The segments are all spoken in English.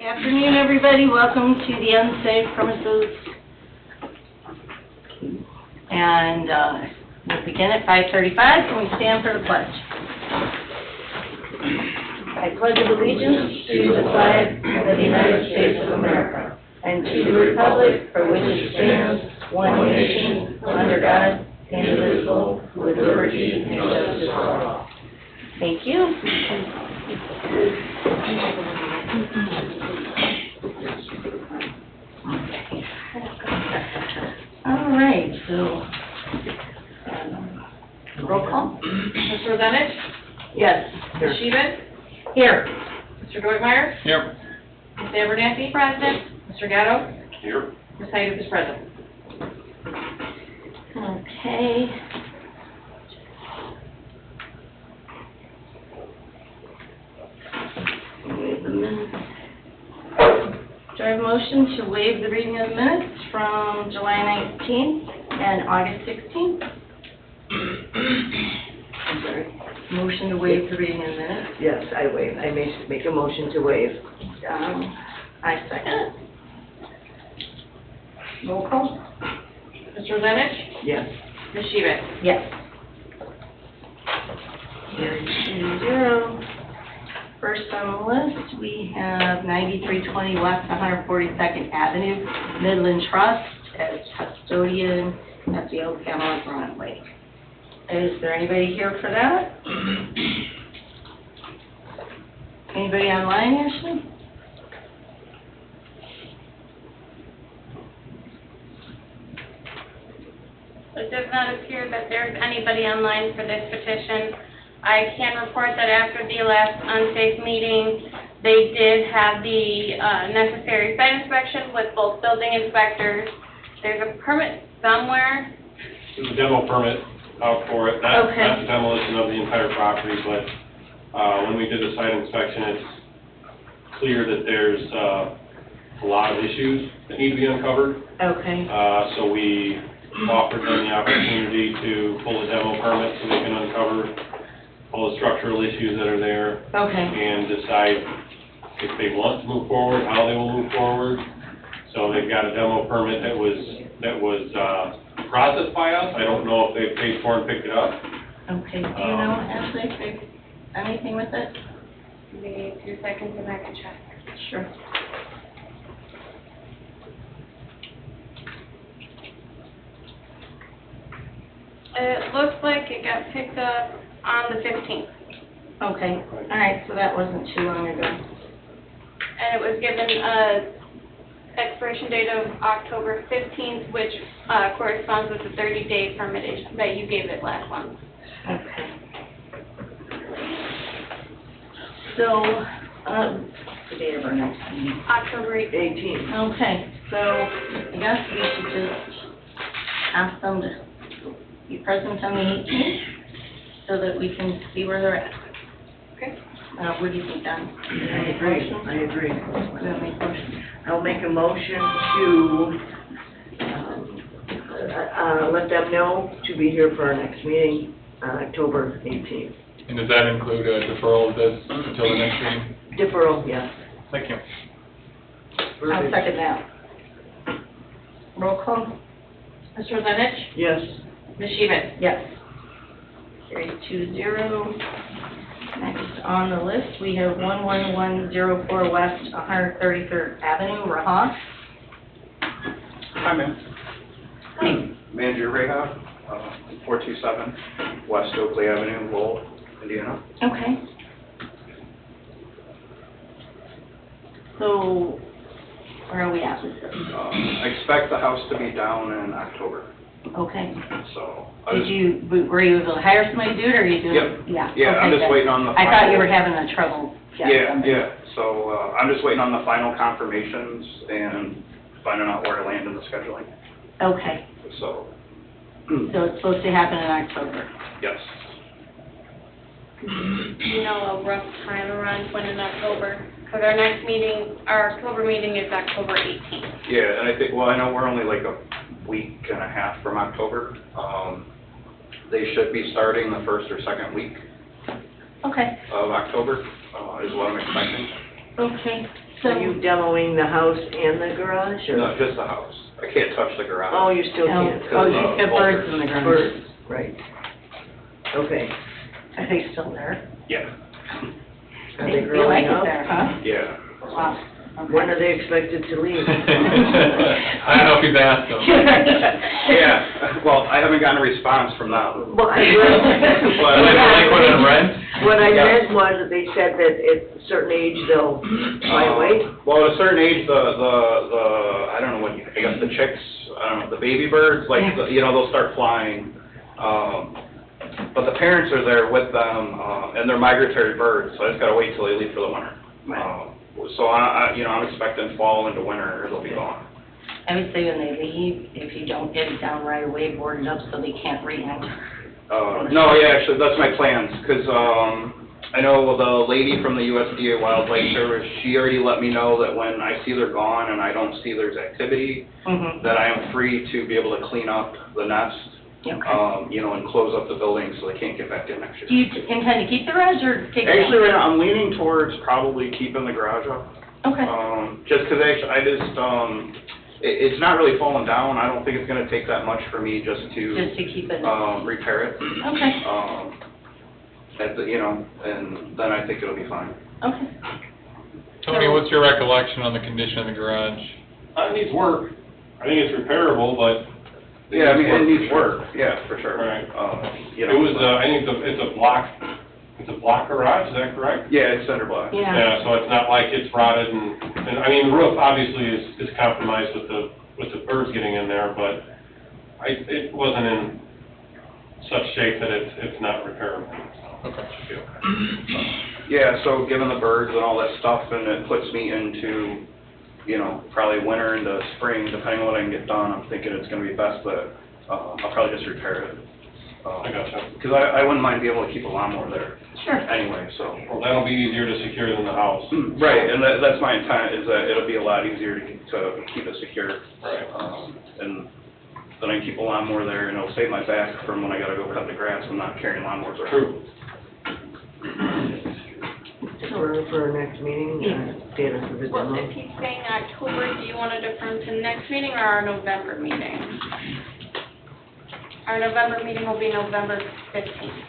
Afternoon, everybody. Welcome to the Unsafe Premises. And we'll begin at 5:35. Can we stand for the pledge? I pledge allegiance to the flag of the United States of America and to the republic for which it stands, one nation, under God, indivisible, with liberty and justice for all. Thank you. All right, so roll call. Mr. Rosenich? Yes. Ms. Sheehan? Here. Mr. Deutmeyer? Here. Ms. Abernathy? Present. Mr. Gatto? Here. Ms. Heidi is present. Okay. Waive the minutes. Do I have a motion to waive the reading of the minutes from July 19th and August 16th? I'm sorry. Motion to waive the reading of the minutes. Yes, I waive. I make a motion to waive. I second it. Roll call? Mr. Rosenich? Yes. Ms. Sheehan? Yes. Carried 2-0. First on the list, we have 9320 West 142nd Avenue, Midland Trust, as custodian at the Old Camelot Broadway. Is there anybody here for that? Anybody online, Ashley? It does not appear that there's anybody online for this petition. I can report that after the last unsafe meeting, they did have the necessary site inspection with both building inspectors. There's a permit somewhere. There's a demo permit out for it, not demolition of the entire property, but when we did the site inspection, it's clear that there's a lot of issues that need to be uncovered. Okay. So we offered them the opportunity to pull a demo permit so they can uncover all the structural issues that are there. Okay. And decide if they want to move forward, how they will move forward. So they've got a demo permit that was processed by us. I don't know if they paid for and picked it up. Okay. Do you know, Ashley, if they've done anything with it? Give me 2 seconds and I can check. Sure. It looks like it got picked up on the 15th, Okay. All right, so that wasn't too long ago. and it was given a expiration date of October 15th, which corresponds with the 30-day permittation that you gave it last month. Okay. So, the date of our next meeting. October 18th. 18. Okay, so I guess we should just ask them to be present on the 18th so that we can see where they're at. Okay. What do you think, Don? I agree. I agree. Want to make a motion? I'll make a motion to let them know to be here for our next meeting on October 18th. And does that include a deferral of this until the next meeting? Deferral, yes. Thank you. I'll second that. Roll call? Mr. Rosenich? Yes. Ms. Sheehan? Yes. Carried 2-0. Next on the list, we have 11104 West 133rd Avenue, Raha. Hi, ma'am. Hi. Manager Reha, 427 West Oakley Avenue, Lowell, Indiana. Okay. So, where are we at with this? I expect the house to be down in October, Okay. so. Were you able to hire somebody to do it, or are you doing? Yep. Yeah. Yeah, I'm okay, just good. waiting on the I thought you final- were having a trouble. Yeah, so I'm just waiting on the final confirmations and finding out where to land in the scheduling, Okay. so, So it's supposed to happen in October. yes. Do you know a rough time around when in October? Because our next meeting, our October meeting is October 18th. Yeah, and I think, well, I know we're only like a week and a half from October. They should be starting the first or second week Okay. of October, is what I'm expecting. Okay, so. Are you demoing the house and the garage, or? No, just the house. I can't touch the garage. Oh, you still can't? Oh, you've got birds in the ground. Birds, right. Okay. Are they still there? Yeah, Are they You like growing it up? there, huh? yeah. Wow. Okay. When are they expected to leave? I don't know if you've asked them. Yeah, well, I haven't gotten a response from them. Well, I Are they delinquent in rent? What I Yeah. meant was that they said that at a certain age they'll fly away. Well, at a certain age, I don't know what, I guess the chicks, I don't know, the baby birds, like, you know, they'll start flying. But the parents are there with them, and they're migratory birds, so I just gotta wait till they leave for the winter. So you know, I'm expecting fall into winter, they'll be gone. I would say when they leave, if you don't get it down right away, board it up so they can't re-enter. No, yeah, actually, that's my plans, because, I know the lady from the USDA Wildlife Service, she already let me know that when I see they're gone and I don't see there's activity, Mm-hmm. that I am free to be able to clean up the nest, Okay. you know, and close up the building so they can't get back in next year. Do you intend to keep the garage or take it down? Actually, right now, I'm leaning towards probably keeping the garage up. Okay. Just because it's not really falling down. I don't think it's gonna take that much for me just to, Just to keep it. repair it. Okay. You know, and then I think it'll be fine. Okay. Tony, what's your recollection on the condition of the garage? It needs work. I think it's repairable, but. Yeah, I mean, it needs work, yeah, for sure. Right. You It know. was, I think it's a block garage, is that correct? Yeah, it's cinder block. Yeah. Yeah, so it's not like it's rotted and I mean, the roof obviously is compromised with the birds getting in there, but it wasn't in such shape that it's not repairable. Okay. Yeah, so given the birds and all that stuff, and it puts me into, you know, probably winter into spring, depending on what I can get done, I'm thinking it's gonna be best that, I'll probably just repair it. I gotcha. Because I wouldn't mind being able to keep a lawnmower there Sure. anyway, so. Well, that'll be easier to secure than the house. Right, and that's my intent, is that it'll be a lot easier to keep it secure. Right. And then I can keep a lawnmower there, and it'll save my back from when I gotta go cut the grass and not carrying lawnmowers around. True. For our next meeting, status of the Well, demo. if he's saying October, do you want to defer to next meeting or our November meeting? Our November meeting will be November 15th.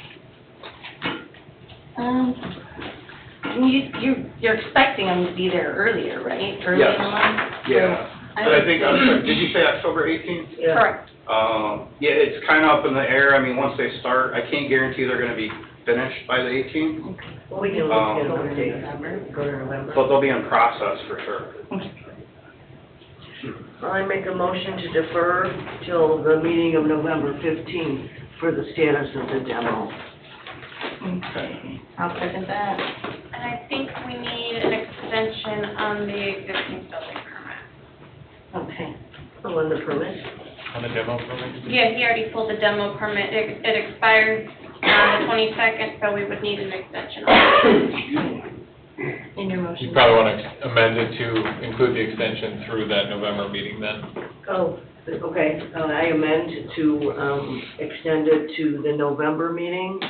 You're expecting them to be there earlier, right? Early in the month? Yeah, I but I would think, say- I'm sorry, did you say October 18th? Yeah. Correct. Yeah, it's kind of up in the air. I mean, once they start, I can't guarantee they're gonna be finished by the 18th, Well, we can look at Go the to date. November. Go to November. but they'll be in process for sure. I make a motion to defer till the meeting of November 15th for the status of the demo. Okay. I'll second that. And I think we need an extension on the existing building permit. Okay. Oh, and the permit? On the demo permit? Yeah, he already pulled the demo permit. It expired on the 22nd, so we would need an extension on it. In your motion. You probably want to amend it to include the extension through that November meeting then. Oh, okay. I amend to extend it to the November meeting.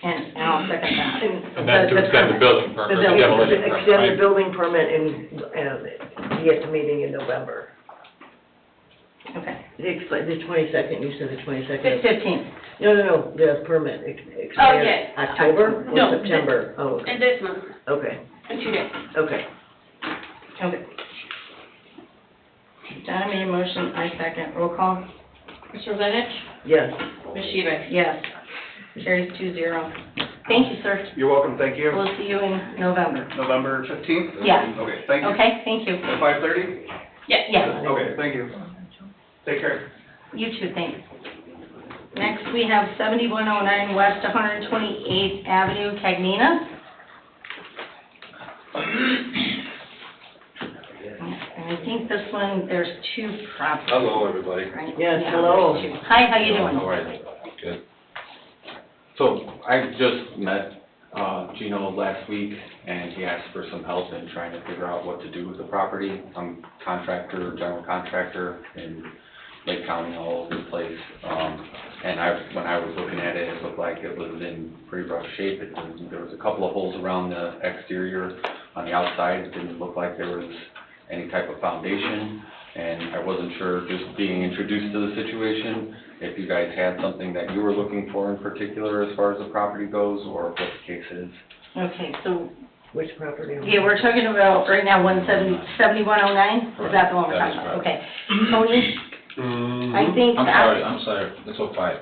And I'll second that. And that's to extend the building permit, the building- demolition permit, Extend the right? building permit and be at the meeting in November. Okay. The 22nd, you said the 22nd? 15th. No, the permit expires yes. October or No, September? Oh, okay. And this month, Okay, in 2 days. okay. Okay. Donna made a motion, I second. Roll call? Mr. Lenich? Yes. Ms. Sheehan? Yes. Carries 2-0. Thank you, sir. You're welcome, thank you. We'll see you in November. November 15th? Yeah. Okay, thank you. Okay, thank you. At 5:30? Yeah. Okay, thank you. Take care. You too, thanks. Next, we have 7109 West 128th Avenue, Cagnina. And I think this one, there's two properties. Hello, everybody. Right? Yes, Yeah, hello. there's two. Hi, how you doing? How are you? Good. So I just met Gino last week, and he asked for some help in trying to figure out what to do with the property. I'm general contractor in Lake County, all over the place. And when I was looking at it, it looked like it was in pretty rough shape. There was a couple of holes around the exterior on the outside, it didn't look like there was any type of foundation, and I wasn't sure, just being introduced to the situation, if you guys had something that you were looking for in particular as far as the property goes, or what the case is. Okay, so, Which property? yeah, we're talking about right now 7109? Is that the one we're That is talking about? correct. Okay. Tony, I think. I'm sorry, it's 05.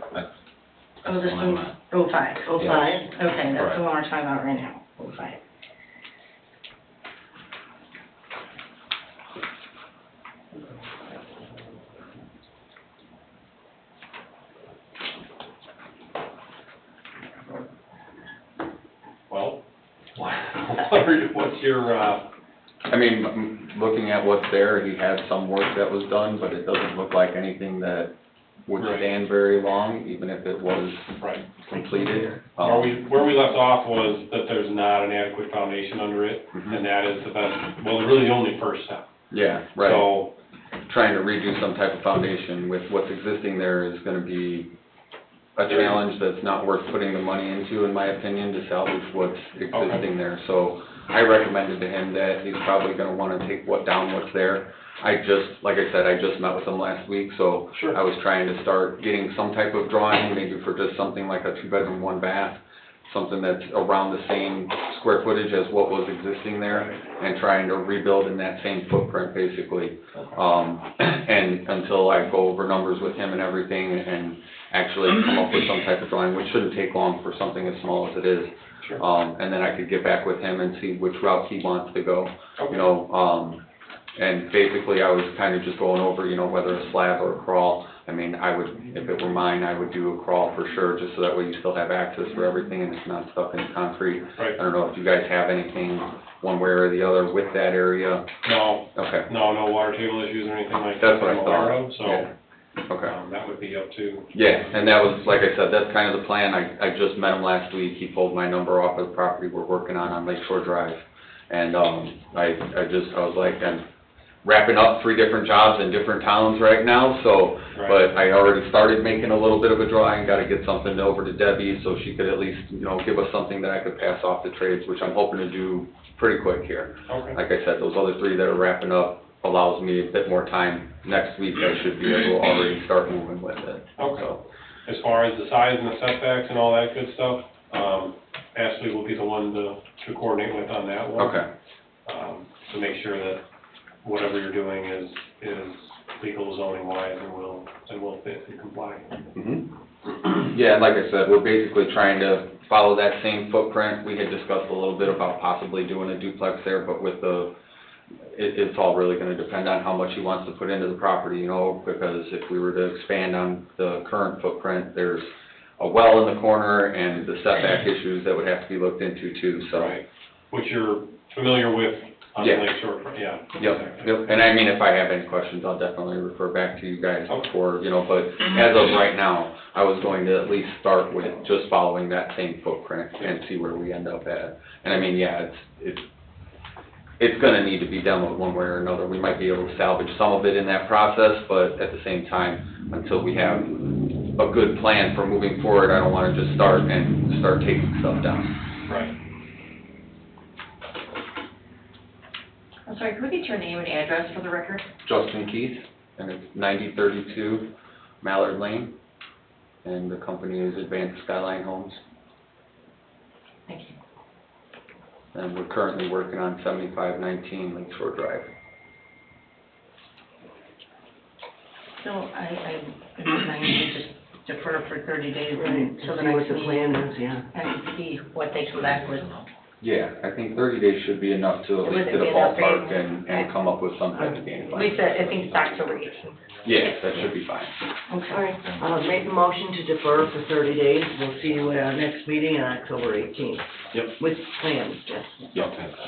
Oh, this one's 05. 05? Okay, that's Correct. the one we're talking about right now, 05. Well, what's your, I mean, looking at what's there, he had some work that was done, but it doesn't look like anything that would Right. stand very long, even if it was right. completed. Where we left off was that there's not an adequate foundation under it, Mhm. and that is the best, well, really the only first step. Yeah, right. So, Trying to redo some type of foundation with what's existing there is gonna be a challenge that's not worth putting the money into, in my opinion, to salvage what's existing there. So I recommended to him that he's probably gonna wanna take down what's there. Like I said, I just met with him last week, so Sure. I was trying to start getting some type of drawing, maybe for just something like a 2-bedroom, 1-bath, something that's around the same square footage as what was existing there, and trying to rebuild in that same footprint, basically. And until I go over numbers with him and everything, and actually come up with some type of drawing, which shouldn't take long for something as small as it is. Sure. And then I could get back with him and see which route he wants to go, Okay. you know, and basically I was kind of just going over, you know, whether a slab or a crawl. I mean, if it were mine, I would do a crawl for sure, just so that way you still have access for everything and it's not stuck in concrete. Right. I don't know if you guys have anything, one way or the other, with that area. No, Okay, no water table issues or anything like that that's what I'm I aware thought. of, so, Yeah. Okay. that would be up to, Yeah, and that was, like I said, that's kind of the plan. I just met him last week. He pulled my number off of the property we're working on Lake Shore Drive. And, I was like, I'm wrapping up 3 different jobs in different towns right now, so, Right. but I already started making a little bit of a drawing, gotta get something over to Debbie, so she could at least, you know, give us something that I could pass off to trades, which I'm hoping to do pretty quick here. okay. Like I said, those other 3 that are wrapping up allows me a bit more time. Next week, I should be able to already start moving with it. Okay. So, As far as the size and the setbacks and all that good stuff, Ashley will be the one to coordinate with on that one. okay. To make sure that whatever you're doing is legal zoning wise and will fit and comply. Yeah, and like I said, we're basically trying to follow that same footprint. We had discussed a little bit about possibly doing a duplex there, but with it's all really gonna depend on how much he wants to put into the property, you know, because if we were to expand on the current footprint, there's a well in the corner and the setback issues that would have to be looked into too, so. Right. Which you're familiar with on the Yeah. Lake Shore, yeah. Yep, and I mean, if I have any questions, I'll definitely refer back to you guys Okay. before, you know, but as of right now, I was going to at least start with just following that same footprint and see where we end up at. And I mean, yeah, it's gonna need to be demoed one way or another. We might be able to salvage some of it in that process, but at the same time, until we have a good plan for moving forward, I don't wanna just start taking stuff down. Right. I'm sorry, could we get your name and address for the record? Justin Keith, and it's 9032 Mallard Lane, and the company is Advanced Skyline Homes, Thank you. and we're currently working on 7519 Lake Shore Drive. So I recommend you just defer for 30 days Right, until to the see what next the meeting plan is, yeah. and see what they come back with. Yeah, I think 30 days should be enough to at Would least it get a be enough, ballpark Dave? and come up with some type of game plan. We said, I think it's October 18th. Yes, that should be fine. All right, make a motion to defer for 30 days. We'll see you at our next meeting on October 18th. Yep. With plans, yes.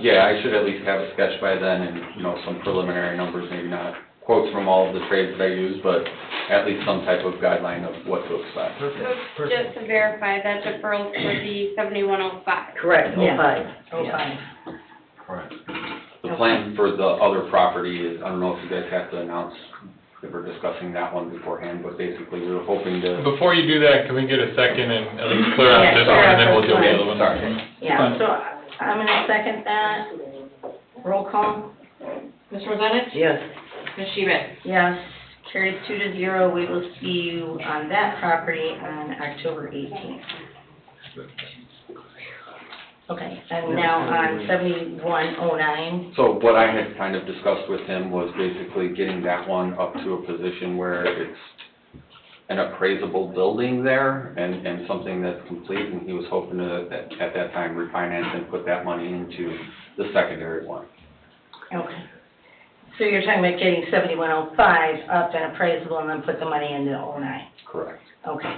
Yeah, I should at least have it sketched by then and, you know, some preliminary numbers, maybe not quotes from all of the trades that I use, but at least some type of guideline of what to expect. So just to verify, that deferral for the 7105. Correct, Yeah. 05. Oh, Yeah. fine. Correct. The plan for the other property is, I don't know if you guys have to announce if we're discussing that one beforehand, but basically we were hoping to. Before you do that, can we get a second and at least clear out Yeah, this clear one, out and then we'll this do the one. other one? Sorry. Yeah, so I'm gonna second that. Roll call? Ms. Rosanna? Yes. Ms. Sheehan? Yes. Carries 2-0. We will see you on that property on October 18th. Okay, and now on 7109. So what I had kind of discussed with him was basically getting that one up to a position where it's an appraisable building there and something that's complete, and he was hoping to, at that time, refinance and put that money into the secondary one. Okay. So you're talking about getting 7105 up and appraisable and then put the money into 09? Correct. Okay.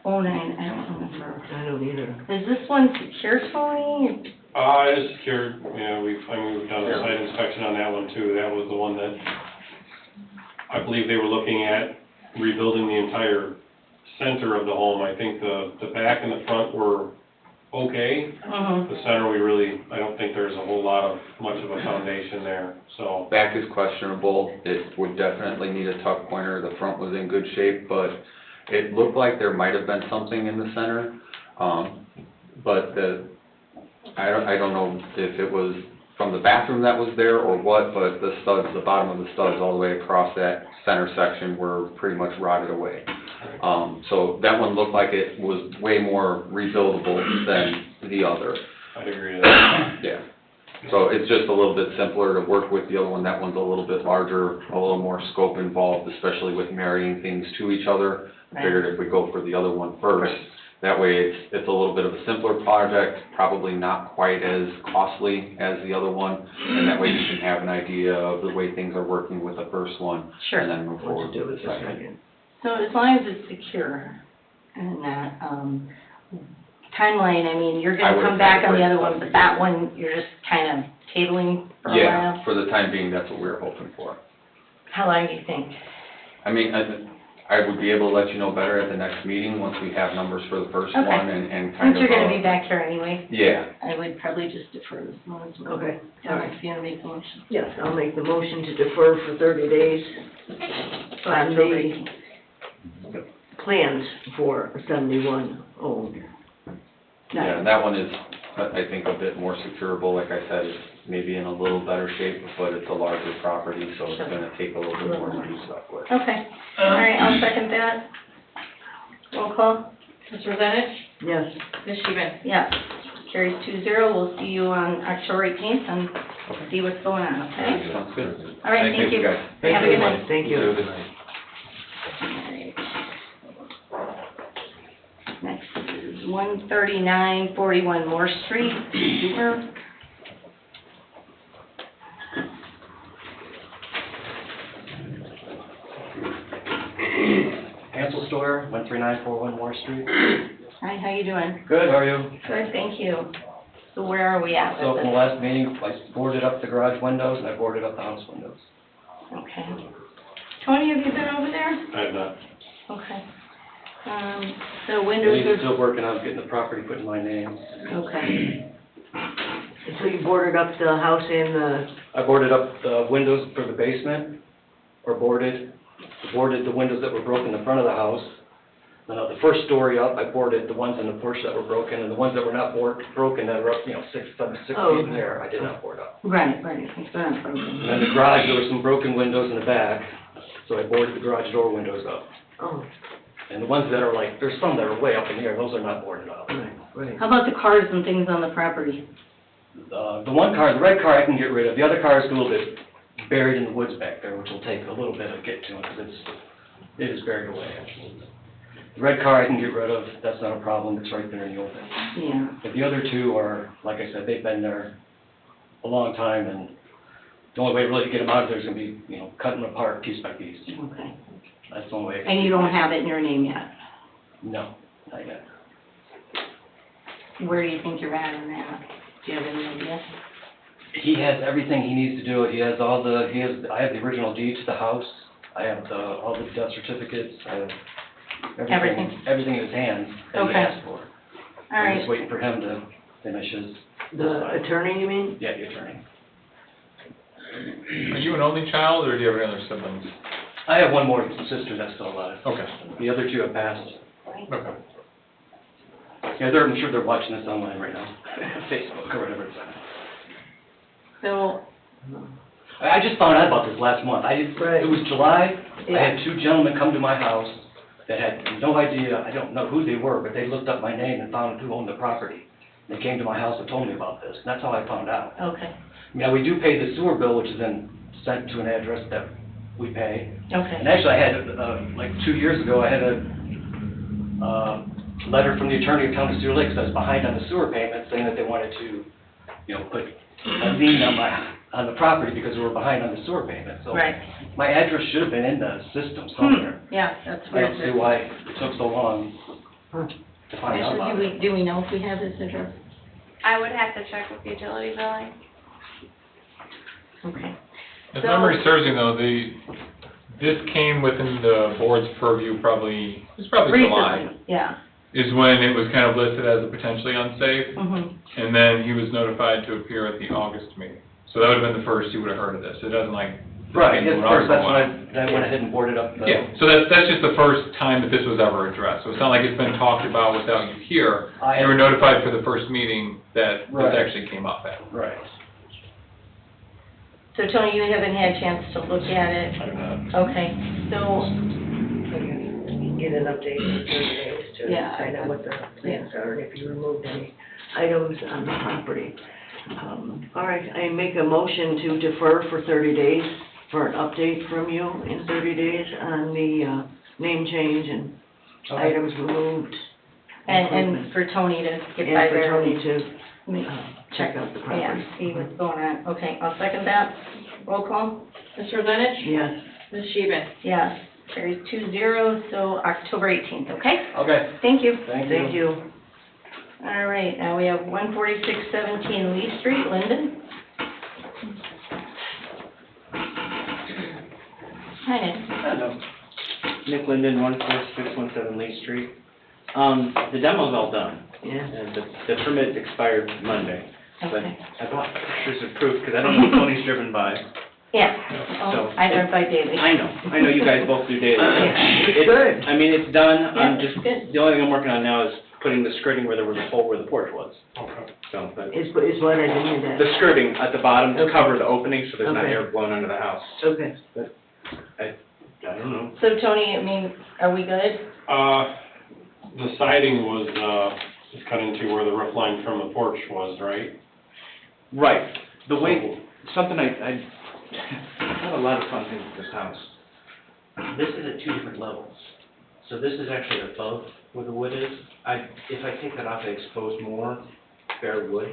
09, I don't remember. I don't either. Is this one secure, Tony? It is secured, we've done a site inspection on that one too. That was the one that I believe they were looking at rebuilding the entire center of the home. I think the back and the front were okay. Mm-hmm. The center, I don't think there's a whole lot of, much of a foundation there, so. Back is questionable. It would definitely need a tuck pointer. The front was in good shape, but it looked like there might have been something in the center. But I don't know if it was from the bathroom that was there or what, but the studs, the bottom of the studs all the way across that center section were pretty much rotted away. So that one looked like it was way more rebuildable than the other. I'd agree with that. Yeah. So it's just a little bit simpler to work with the other one. That one's a little bit larger, a little more scope involved, especially with marrying things to each other. I figured if we go for the other one first, that way it's a little bit of a simpler project, probably not quite as costly as the other one. And that way you can have an idea of the way things are working with the first one. Sure. And then move What forward to do with with the the second. second. So as long as it's secure and that, timeline, I mean, you're I gonna would've come back had on to the wait other one, but that one, you're just kind of tabling for a while? Yeah, for the time being, that's what we were hoping for. How long do you think? I mean, I would be able to let you know better at the next meeting, once we have numbers for the first Okay. one and kind Since of. you're gonna be back here anyway, Yeah, I would probably just defer this one as well. Okay. Alex, you wanna make the motion? Yes, I'll make the motion to defer for 30 days So on October the 18th. plans for 71 owned. yeah, and that one is, I think, a bit more securable, like I said, it's maybe in a little better shape, but it's a larger property, so it's Sure. gonna take a little bit more to do stuff with. Okay, all right, I'll second that. Roll call? Ms. Rosanna? Yes. Ms. Sheehan? Yeah, carries 2-0. We'll see you on October 18th and see what's going on, okay? Sounds good. All right, thank you. guys. Have a good night. Thank Have a you. good night. Next is 13941 Moore Street, Hoover. Hansel Store, 13941 Moore Street. Hi, how you doing? Good, how are you? Good, thank you. So where are we at So with from the this? last meeting, I boarded up the garage windows and I boarded up the house windows. Okay. Tony, have you been over there? I have not. Okay. So windows He's are, still working on getting the property put in my name. okay. So you boarded up the house and the, I boarded up the windows for the basement, or boarded the windows that were broken in the front of the house. Then the first story up, I boarded the ones in the porch that were broken, and the ones that were not broken, that were up, 6 Oh, feet in the air, I did not board up. Right, it's been And broken. then the garage, there were some broken windows in the back, so I boarded the garage door windows up. oh, And the ones that are like, there's some that are way up in the air, those are not boarded up. right. How about the cars and things on the property? The one car, the red car I can get rid of, the other car is a little bit buried in the woods back there, which will take a little bit to get to, because it is buried away, actually. The red car I can get rid of, that's not a problem, it's right there in the open. Yeah, But the other two are, like I said, they've been there a long time, and the only way really to get them out of there is gonna be, cutting them apart piece by piece. okay. That's the only way. And you don't have it in your name yet? No, not yet. Where do you think you're at in that? Do you have any idea? He has everything he needs to do it. He has I have the original deed to the house. I have all the death certificates. I have Everything. everything in his hands that he Okay. asked for. All I'm right, just waiting for him to finish his. The attorney, you mean? Yeah, the attorney. Are you an only child, or do you have any other siblings? I have one more sister that's still alive. Okay, The other two have passed. okay. Yeah, I'm sure they're watching this online right now, Facebook or whatever it's on. so I just found out about this last month. Right. It was July, I Yeah. had two gentlemen come to my house that had no idea, I don't know who they were, but they looked up my name and found who owned the property. They came to my house and told me about this, and that's how I found out. Okay, Yeah, we do pay the sewer bill, which is then sent to an address that we pay. okay. And actually, I had, like 2 years ago, I had a, letter from the attorney of Town of Sewer Lake, because I was behind on the sewer payment, saying that they wanted to, put a lien on the property because we were behind on the sewer payment, so. Right. My address should have been in the system somewhere. Yeah, that's I don't weird. see why it took so long to find out about Actually, it. do we know if we have this address? I would have to check with utility billing. Okay. If So- memory serves me though, this came within the board's purview probably, it was probably July, Recently, yeah. is when it was kind of listed as a potentially unsafe. Mm-hmm. And then he was notified to appear at the August meeting. So that would have been the first you would have heard of this. It doesn't like. Right, it's at been first, going that's on when for a while. I went ahead and boarded up the. Yeah, so that's just the first time that this was ever addressed. So it's not like it's been talked about without you here. You were notified for the first meeting that this Right. actually came up at. Right. So Tony, you haven't had a chance to look at it? I'm not. Okay, so, Get an update in 30 days to Yeah. find out what the plans are, and if you removed any items on the property. All right, I make a motion to defer for 30 days for an update from you in 30 days on the name change and items removed. and for Tony to get by And for there. Tony to and check out the property. Yeah, see what's going on. Okay, I'll second that. Roll call? Mr. Lenich? Yes. Ms. Sheehan? Yes. Carries 2-0, so October 18th, okay? Okay, Thank you. Thank you. All right, now we have 14617 Lee Street, Linden. Hi, Nick. Hello. Nick Linden, 14617 Lee Street. The demo's all done, Yeah. and the permit expired Monday. But Okay. I brought pictures of proof, because I don't know if Tony's driven by. Yeah, So- I drive by daily. I know you guys both do daily. It's good. I mean, it's done, I'm Yeah, just, good. the only thing I'm working on now is putting the skirting where there was a hole where the porch was. Okay. So, but Is what I didn't hear that. the skirting at the bottom to Okay. cover the opening, so there's not Okay. air blowing under the house. Okay. I don't know. So Tony, I mean, are we good? The siding was, is cut into where the roof line from the porch was, right? Right, the way, something I had a lot of fun things with this house. This is at 2 different levels. So this is actually above where the wood is. If I take that off, I expose more bare wood.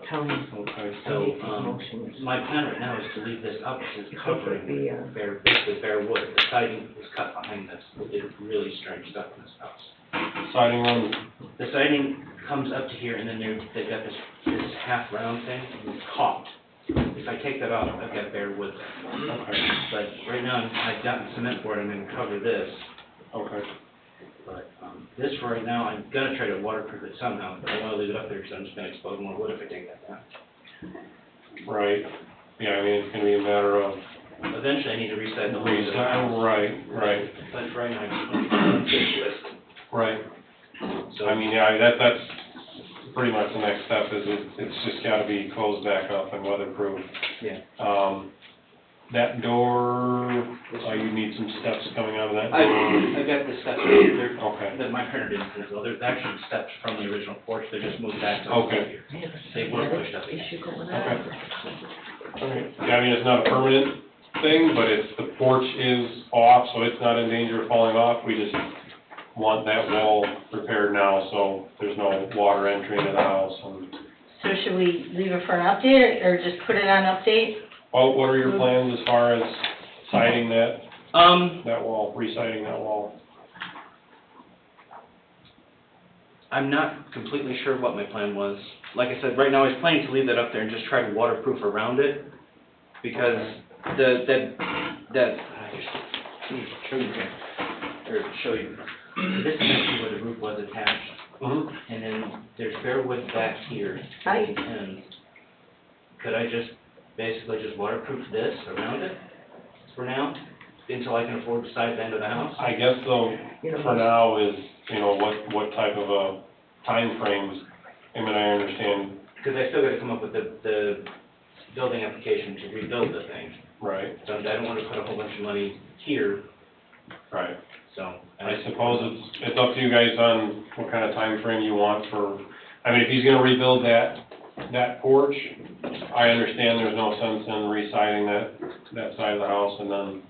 Tony, Okay. So, I make these motions. my plan right now is to leave this up, because it's covering The, bare, basically bare wood. The siding is cut behind this. We did really strange stuff in this house. Siding runs, The siding comes up to here, and then they've got this half round thing, and it's caulked. If I take that off, I've got bare wood there. okay, But right now, I've gotten cement for it, I'm gonna cover this. okay. But, this for right now, I'm gonna try to waterproof it somehow, but I wanna leave it up there, because I'm just gonna expose more wood if I take that down. Right. Yeah, I mean, it's gonna be a matter of Eventually, I need to reset the whole redesign, right. But right now, I'm just on this list. Right. So, I mean, yeah, that's pretty much the next step, is it's just gotta be closed back up and weatherproof. yeah. That door, you need some steps coming out of that door? I got the steps, they're, Okay, that my printer didn't print, well, there's actually steps from the original porch, they're just moved back to the Okay. here. They were pushed up again. Issue going okay. on. Okay. Yeah, I mean, it's not a permanent thing, but it's, the porch is off, so it's not in danger of falling off. We just want that wall repaired now, so there's no water entering into the house. And, So should we leave it for an update, or just put it on update? well, what are your plans as far as siding that wall, re-siding that wall? I'm not completely sure what my plan was. Like I said, right now I was planning to leave that up there and just try to waterproof around it, because I just show you here, or show you. This is actually where the roof was attached, Mm-hmm. and then there's bare wood back here. Hi. And could I just basically just waterproof this around it for now, until I can afford the side end of the house? I guess though, You know, for now is, what type of a time frames, I mean, I understand, Because I still gotta come up with the building application to rebuild the thing. Right, So I don't want to put a whole bunch of money here, right. so. I suppose it's up to you guys on what kind of time frame you want for, I mean, if he's gonna rebuild that porch, I understand there's no sense in re-siding that side of the house and then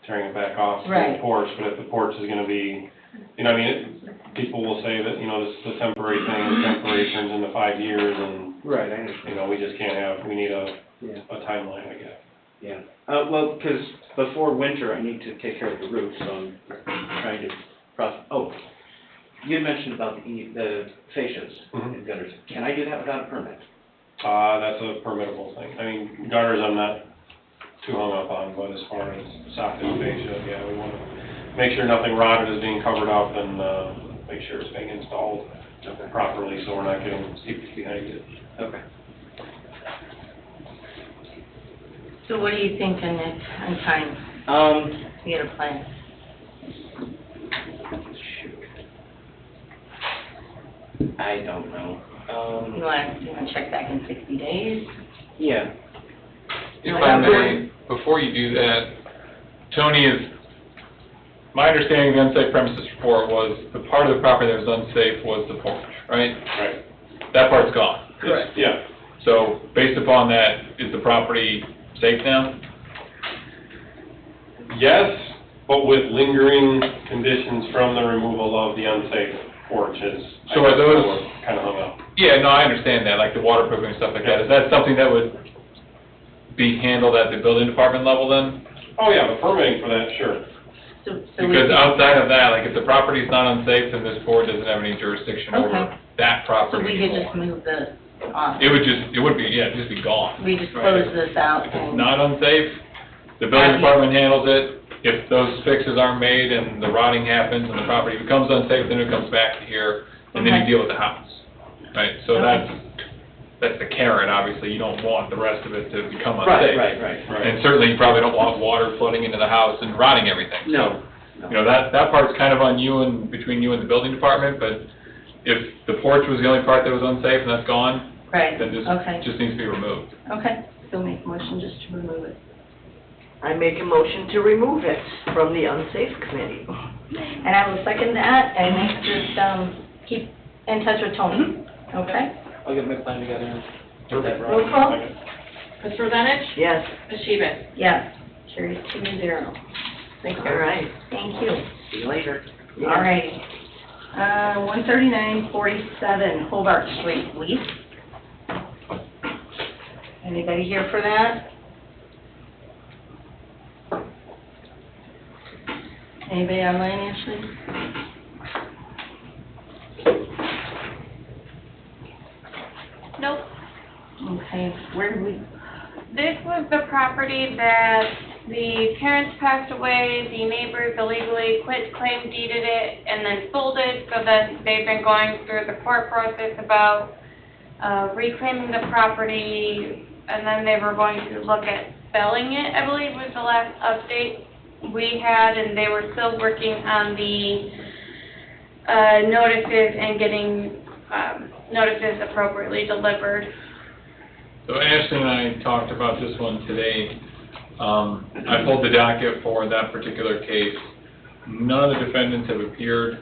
tearing it back off to Right. the porch, but if the porch is gonna be, you know, I mean, people will say that, you know, this is a temporary thing, and temporary turns into 5 years, and, Right, I you understand. know, we just can't have, we need a Yeah, timeline, I guess. yeah. Well, because before winter, I need to take care of the roof, so I'm trying to you had mentioned about the fascias Mhm. and gutters. Can I do that without a permit? That's a permittable thing. I mean, gutters I'm not too hung up on, but as far as soffit fascia, yeah, we wanna make sure nothing rotted is being covered up and, make sure it's being installed properly, so we're not getting seepage behind it. Okay. So what are you thinking Nick, on time? You got a plan? I don't know. You wanna check back in 60 days? Yeah. If I may, before you do that, Tony my understanding of the unsafe premises report was the part of the property that was unsafe was the porch, right? Right. That part's gone. Correct. Yeah. So based upon that, is the property safe now? Yes, but with lingering conditions from the removal of the unsafe porches. So are those- Kind of hung up. Yeah, no, I understand that, like the waterproofing and stuff like that. Is that something that would be handled at the building department level then? Oh, yeah, the permitting for that, sure. So we Because can- outside of that, like if the property's not unsafe, then this board doesn't have any jurisdiction over Okay. that So property we could just anymore. move this off? It would be, yeah, it'd just be gone. We just Right. close this out If it's and, not unsafe, the building Happy. department handles it. If those fixes aren't made and the rotting happens and the property becomes unsafe, then it comes back to here, and then you Okay. deal with the house. Right, so Okay. that's the carrot, obviously, you don't want the rest of it to become unsafe. Right. And certainly, you probably don't want water flooding into the house and rotting everything. No. You know, that part's kind of on you and, between you and the building department, but if the porch was the only part that was unsafe and that's gone, right, then okay, just needs to be removed. okay. So make a motion just to remove it. I make a motion to remove it from the unsafe committee. And I will second that, and just, keep in touch with Tony, okay? I'll get my plan together and get that Roll right. call? Ms. Rosanich? Yes, Ms. Sheehan? Yes, carries 2-0. Thank you. all right. Thank you. See you later. All right. 13947 Hobart Street, lease. Anybody here for that? Anybody online, Ashley? Nope. Okay, where do we, This was the property that the parents passed away, the neighbors illegally quit claim deeded it, and then sold it, so that they've been going through the court process about reclaiming the property, and then they were going to look at selling it, I believe was the last update we had, and they were still working on the notices and getting notices appropriately delivered. So Ashley and I talked about this one today. I pulled the docket for that particular case. None of the defendants have appeared.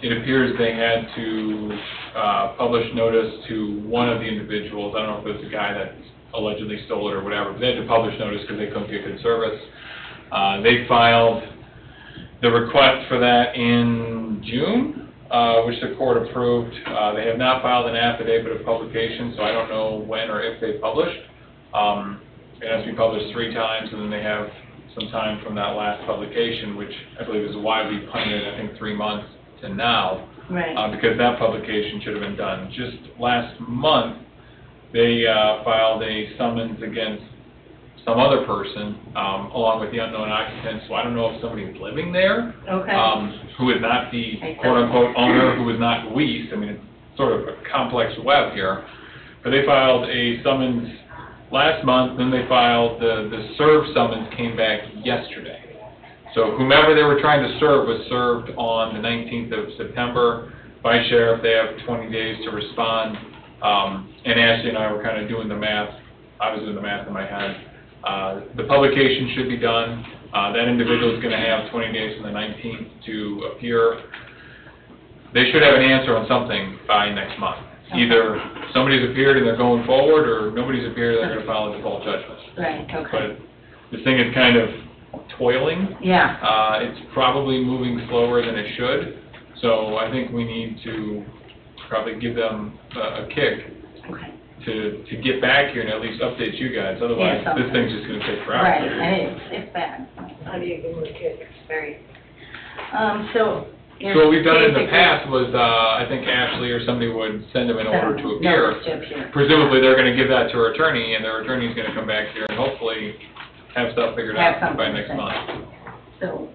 It appears they had to publish notice to one of the individuals. I don't know if it was the guy that allegedly stole it or whatever, but they had to publish notice because they couldn't get good service. They filed the request for that in June, which the court approved. They have not filed an affidavit of publication, so I don't know when or if they published. It has to be published 3 times, and then they have some time from that last publication, which I believe is why we punted, I think, 3 months to now, right, because that publication should have been done. Just last month, they filed a summons against some other person, along with the unknown occupant, so I don't know if somebody's living there, okay. who is not the quote-unquote owner, who is not leased. I mean, it's sort of a complex web here. But they filed a summons last month, then they filed, the serve summons came back yesterday. So whomever they were trying to serve was served on the 19th of September by sheriff. They have 20 days to respond. And Ashley and I were kind of doing the math I was doing the math in my head. The publication should be done. That individual is going to have 20 days from the 19th to appear. They should have an answer on something by next month. Either somebody's appeared and they're going forward, or nobody's appeared and they're going to file a default judgment. Right, okay. But this thing is kind of toiling. Yeah, It's probably moving slower than it should, so I think we need to probably give them a kick okay. to get back here and at least update you guys. Otherwise, Yeah, this thing's just going to take forever. Right, and it's bad. How do you give them a kick? It's very, so. So what we've done in the past was, I think Ashley or somebody would send them an order to appear. Presumably, they're going to give that to her attorney, and their attorney's going to come back here and hopefully have stuff figured out by next month. So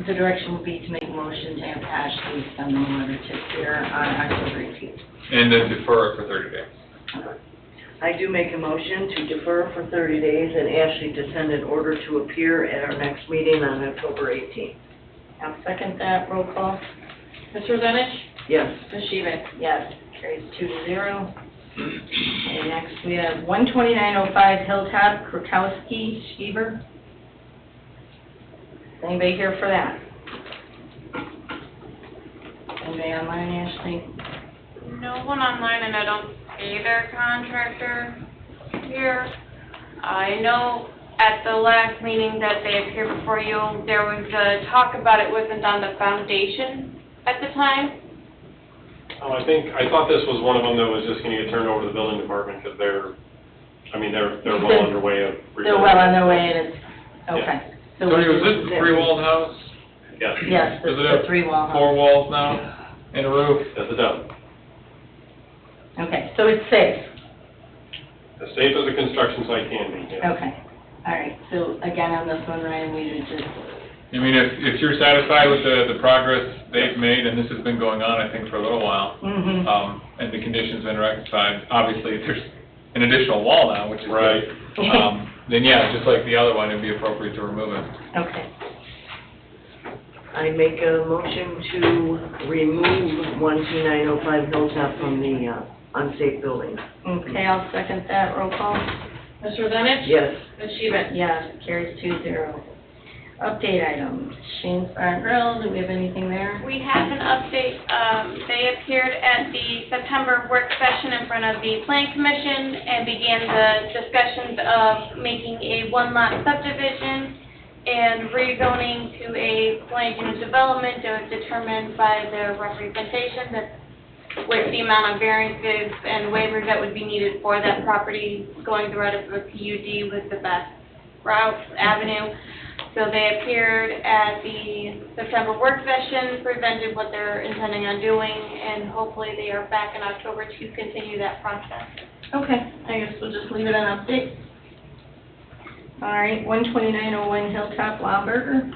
the direction would be to make a motion to have Ashley send them a letter to appear on October 18th. And then defer it for 30 days. I do make a motion to defer for 30 days and Ashley to send an order to appear at our next meeting on October 18th. I'll second that, roll call. Mr. Rosanich? Yes. Ms. Sheehan? Yes, carries 2-0. And next we have 12905 Hilltop, Kurkowski, Schieber. Anybody here for that? Anybody online, Ashley? No one online, and I don't see their contractor here. I know at the last meeting that they appeared before you, there was a talk about it wasn't on the foundation at the time. Oh, I thought this was one of them that was just gonna get turned over to the building department, because they're well underway of rebuilding. They're well on their way, and it's, okay. So Tony, was this the three-walled house? Yes. Yes, Does it the have three-wall house. 4 walls now and a roof? Yes, it does. Okay, so it's safe. As safe as a construction site can be, yeah. Okay, all right. So again, on this one, Ryan, we would just, I mean, if you're satisfied with the progress they've made, and this has been going on, I think, for a little while, and the condition's been rectified, obviously, there's an additional wall now, which is Right. good. Then yeah, just like the other one, it'd be appropriate to remove it. okay. I make a motion to remove 12905 Hilltop from the unsafe building. Okay, I'll second that, roll call. Mr. Rosanich? Yes. Ms. Sheehan? Yes, carries 2-0. Update items, Shane's Bar and Grill, do we have anything there? We have an update. They appeared at the September work session in front of the Plan Commission and began the discussions of making a one-lot subdivision and rezoning to a planned unit development. It was determined by their representation that with the amount of variances and waivers that would be needed for that property, going the route of a PUD was the best avenue. So they appeared at the September work session, presented what they're intending on doing, and hopefully they are back in October to continue that process. Okay, I guess we'll just leave it on update. All right, 12901 Hilltop Lomberger.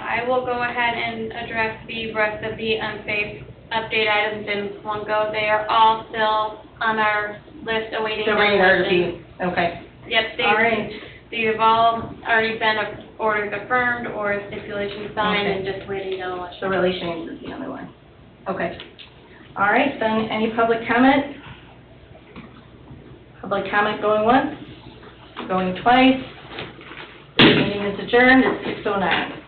I will go ahead and address the rest of the unsafe update items in one go. They are all still on our list awaiting The radar to demolition. be, okay. Yep, All right. they've all already been orders affirmed or stipulations signed Okay. and just waiting demolition. So really Shane's is the only one. Okay. All right, then, any public comment? Public comment going once, going twice. Meeting is adjourned at 6:09.